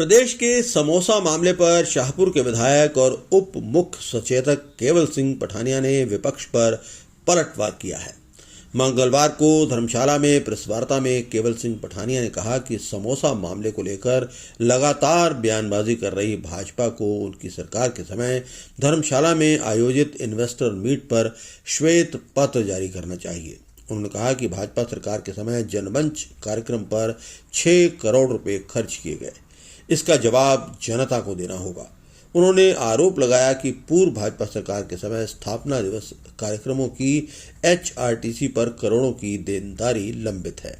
प्रदेश के समोसा मामले पर शाहपुर के विधायक और उप मुख्य सचेतक केवल सिंह पठानिया ने विपक्ष पर पलटवार किया है। मंगलवार को धर्मशाला में प्रेस वार्ता में केवल सिंह पठानिया ने कहा कि समोसा मामले को लेकर लगातार बयानबाजी कर रही भाजपा को उनकी सरकार के समय धर्मशाला में आयोजित इन्वेस्टर मीट पर श्वेत पत्र जारी करना चाहिए। उन्होंने कहा कि भाजपा सरकार के समय जनमंच कार्यक्रम पर 6 करोड़ रुपए खर्च किए गए, इसका जवाब जनता को देना होगा। उन्होंने आरोप लगाया कि पूर्व भाजपा सरकार के समय स्थापना दिवस कार्यक्रमों की HRTC पर करोड़ों की देनदारी लंबित है।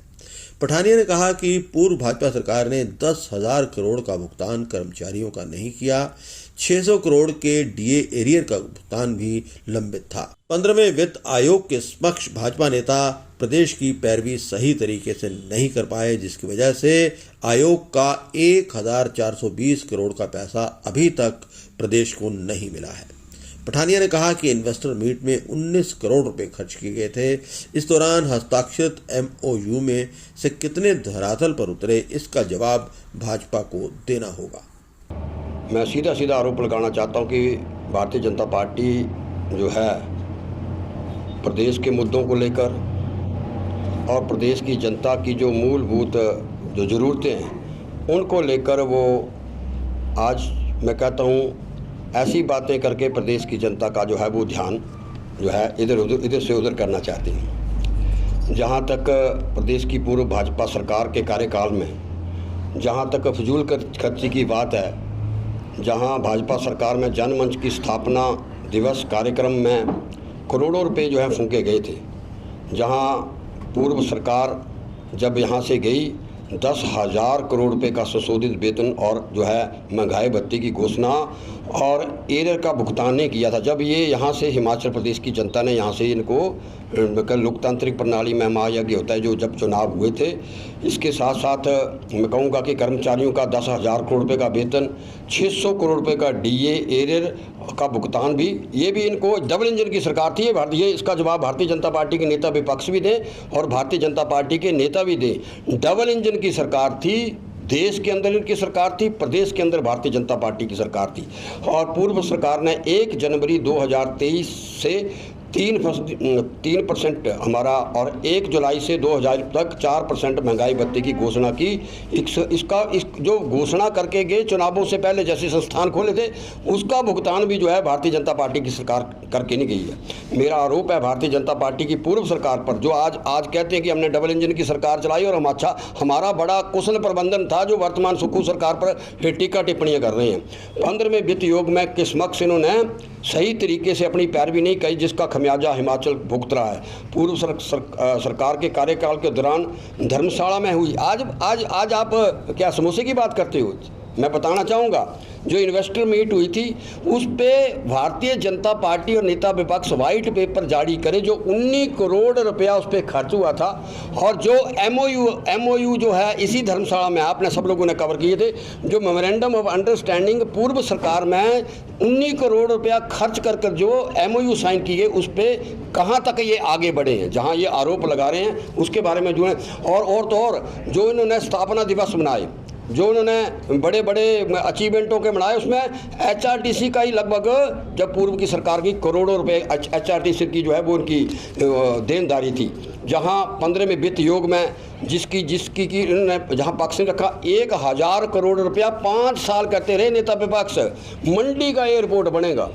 पठानिया ने कहा कि पूर्व भाजपा सरकार ने 10,000 करोड़ का भुगतान कर्मचारियों का नहीं किया। 600 करोड़ के DA एरियर का भुगतान भी लंबित था। 15वें वित्त आयोग के समक्ष भाजपा नेता प्रदेश की पैरवी सही तरीके से नहीं कर पाए, जिसकी वजह से आयोग का 1,420 करोड़ का पैसा अभी तक प्रदेश को नहीं मिला है। पठानिया ने कहा कि इन्वेस्टर मीट में 19 करोड़ रुपए खर्च किए गए थे। इस दौरान हस्ताक्षरित MOU में से कितने धरातल पर उतरे, इसका जवाब भाजपा को देना होगा। मैं सीधा आरोप लगाना चाहता हूं कि भारतीय जनता पार्टी जो है प्रदेश के मुद्दों को लेकर और प्रदेश की जनता की जो मूलभूत जो ज़रूरतें हैं उनको लेकर वो आज मैं कहता हूं ऐसी बातें करके प्रदेश की जनता का जो है वो ध्यान जो है इधर से उधर करना चाहते हैं। जहां तक प्रदेश की पूर्व भाजपा सरकार के कार्यकाल में जहां तक फजूल खर्ची की बात है, जहां भाजपा सरकार में जनमंच की स्थापना दिवस कार्यक्रम में करोड़ों रुपए जो है फूंके गए थे, जहां पूर्व सरकार जब यहां से गई 10,000 करोड़ रुपए का संशोधित वेतन और जो है महंगाई भत्ते की घोषणा और एरियर का भुगतान नहीं किया था। जब ये यहाँ से हिमाचल प्रदेश की जनता ने यहाँ से इनको लोकतांत्रिक प्रणाली में महायज्ञ होता है जो जब चुनाव हुए थे, इसके साथ साथ मैं कहूँगा कि कर्मचारियों का 10,000 करोड़ रुपए का वेतन, 600 करोड़ रुपए का DA एरियर का भुगतान भी, ये भी इनको डबल इंजन की सरकार थी। ये इसका जवाब भारतीय जनता पार्टी के नेता विपक्ष भी दें और भारतीय जनता पार्टी के नेता भी दें। डबल इंजन की सरकार थी, देश के अंदर इनकी सरकार थी, प्रदेश के अंदर भारतीय जनता पार्टी की सरकार थी। और पूर्व सरकार ने 1 जनवरी 2023 से 3% हमारा और 1 जुलाई से 2000 तक 4% महंगाई भत्ते की घोषणा की। जो घोषणा करके गए चुनावों से पहले जैसे संस्थान खोले थे, उसका भुगतान भी जो है भारतीय जनता पार्टी की सरकार करके नहीं गई है। मेरा आरोप है भारतीय जनता पार्टी की पूर्व सरकार पर, जो आज कहते हैं कि हमने डबल इंजन की सरकार चलाई और हमारा बड़ा कुशल प्रबंधन था, जो वर्तमान सुक्खू सरकार पर टीका टिप्पणियां कर रहे हैं। 15वें वित्त योग में के समक्ष इन्होंने सही तरीके से अपनी पैरवी नहीं की, जिसका खमियाजा हिमाचल भुगत रहा है। पूर्व सरकार के कार्यकाल के दौरान धर्मशाला में हुई, आज आप क्या समोसे की बात करते हो? मैं बताना चाहूँगा, जो इन्वेस्टर मीट हुई थी उस पे भारतीय जनता पार्टी और नेता विपक्ष वाइट पेपर जारी करे, जो 19 करोड़ रुपया उस पर खर्च हुआ था। और जो MOU जो है इसी धर्मशाला में आपने सब लोगों ने कवर किए थे, जो मेमोरेंडम ऑफ अंडरस्टैंडिंग पूर्व सरकार में 19 करोड़ रुपया खर्च कर जो MOU साइन किए, उस पर कहाँ तक ये आगे बढ़े हैं, जहाँ ये आरोप लगा रहे हैं उसके बारे में जो है। और जो इन्होंने स्थापना दिवस मनाए, जो उन्होंने बड़े अचीवमेंटों के बनाए, उसमें HRTC का ही लगभग, जब पूर्व की सरकार की करोड़ों रुपए HRTC की जो है वो उनकी देनदारी थी। जहां 15वें वित्त योग में जिसकी की इन्होंने जहां पक्ष ने रखा 1,000 करोड़ रुपया 5 साल कहते रहे नेता विपक्ष, मंडी का एयरपोर्ट बनेगा।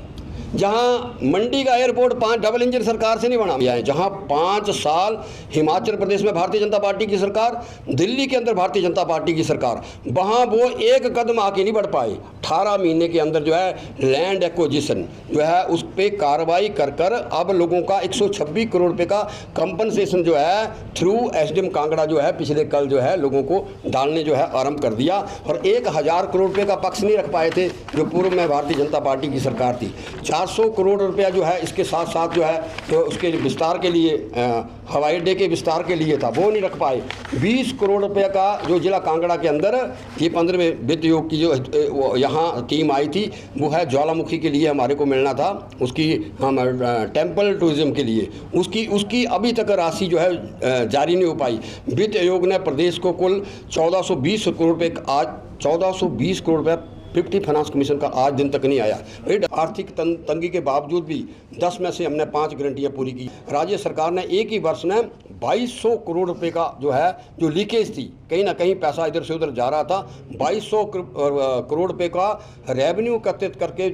जहां मंडी का एयरपोर्ट 5 डबल इंजन सरकार से नहीं बना है, जहां 5 साल हिमाचल प्रदेश में भारतीय जनता पार्टी की सरकार, दिल्ली के अंदर भारतीय जनता पार्टी की सरकार, वहां वो एक कदम आगे नहीं बढ़ पाए। 18 महीने के अंदर जो है लैंड एक्विजिशन जो है उस पर कार्रवाई कर अब लोगों का 126 करोड़ रुपए का कंपनसेशन जो है थ्रू SDM कांगड़ा जो है पिछले कल जो है लोगों को डालने जो है आरंभ कर दिया। और 1,000 करोड़ रुपए का पक्ष नहीं रख पाए थे जो पूर्व में भारतीय जनता पार्टी की सरकार थी। 400 करोड़ रुपया जो है इसके साथ साथ जो है तो उसके विस्तार के लिए हवाई अड्डे के विस्तार के लिए था, वो नहीं रख पाए। 20 करोड़ रुपया का जो जिला कांगड़ा के अंदर ये 15वें वित्त योग की जो यहाँ टीम आई थी, वो है ज्वालामुखी के लिए हमारे को मिलना था, उसकी हम टेम्पल टूरिज्म के लिए उसकी अभी तक राशि जो है जारी नहीं हो पाई। वित्त आयोग ने प्रदेश को कुल 1420 करोड़ रुपये आज 1420 करोड़ रुपया डिप्टी फाइनेंस कमीशन का आज दिन तक नहीं आया। भाई आर्थिक तंगी के बावजूद भी 10 में से हमने 5 गारंटियाँ पूरी की। राज्य सरकार ने एक ही वर्ष में 2200 करोड़ रुपए का जो लीकेज थी, कहीं ना कहीं पैसा इधर से उधर जा रहा था, 2200 करोड़ रुपए का रेवेन्यू एकत्रित करके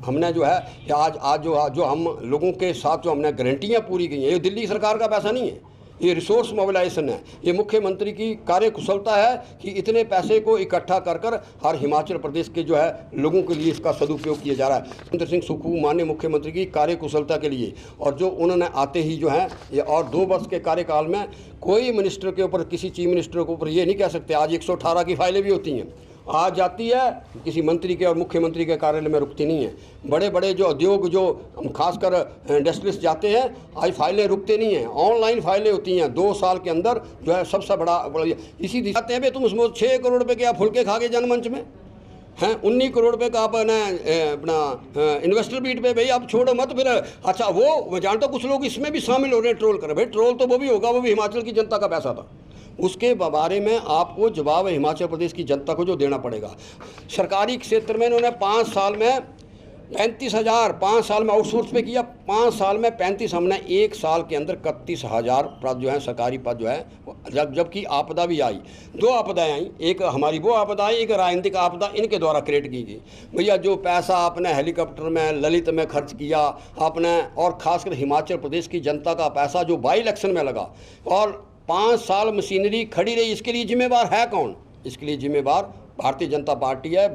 हमने आज जो हम लोगों के साथ जो हमने गारंटियाँ पूरी की हैं, ये दिल्ली सरकार का पैसा नहीं है, ये रिसोर्स मोबिलाइजेशन है। ये मुख्यमंत्री की कार्यकुशलता है कि इतने पैसे को इकट्ठा कर हर हिमाचल प्रदेश के लोगों के लिए इसका सदुपयोग किया जा रहा है। सुखविंदर सिंह सुक्खू माननीय मुख्यमंत्री की कार्यकुशलता के लिए, और जो उन्होंने आते ही ये और 2 वर्ष के कार्यकाल में कोई मिनिस्टर के ऊपर, किसी चीफ मिनिस्टर के ऊपर ये नहीं कह सकते। आज 118 की फाइलें भी होती हैं, आज जाती है किसी मंत्री के और मुख्यमंत्री के कार्यालय में रुकती नहीं है। बड़े बड़े जो उद्योग खासकर इंडस्ट्रीज जाते हैं, आज फाइलें रुकते नहीं हैं, ऑनलाइन फाइलें होती हैं 2 साल के अंदर। सबसे बड़ा इसी दिशा हैं। तुम उसमें 6 करोड़ रुपए के आप फुलके खा गए जनमंच में हैं, 19 करोड़ रुपए का आप अपना इन्वेस्टर बीट पे, भाई आप छोड़ो मत फिर। अच्छा, वो मैं जानता हूँ कुछ लोग इसमें भी शामिल हो रहे हैं, ट्रोल कर रहे। भाई ट्रोल तो वो भी होगा, वो भी हिमाचल की जनता का पैसा था, उसके बारे में आपको जवाब हिमाचल प्रदेश की जनता को जो देना पड़ेगा। सरकारी क्षेत्र में इन्होंने 5 साल में 35,000, 5 साल में आउटसोर्स पे किया, 5 साल में 35, हमने 1 साल के अंदर 31,000 पद सरकारी पद जबकि आपदा भी आई, 2 आपदाएं आई, एक हमारी वो आपदा आई, एक राजनीतिक आपदा इनके द्वारा क्रिएट की गई। भैया जो पैसा आपने हेलीकॉप्टर में, ललित में खर्च किया आपने, और खासकर हिमाचल प्रदेश की जनता का पैसा जो बाई इलेक्शन में लगा, और 5 साल मशीनरी खड़ी रही, इसके लिए जिम्मेवार है कौन? इसके लिए जिम्मेवार भारतीय जनता पार्टी है।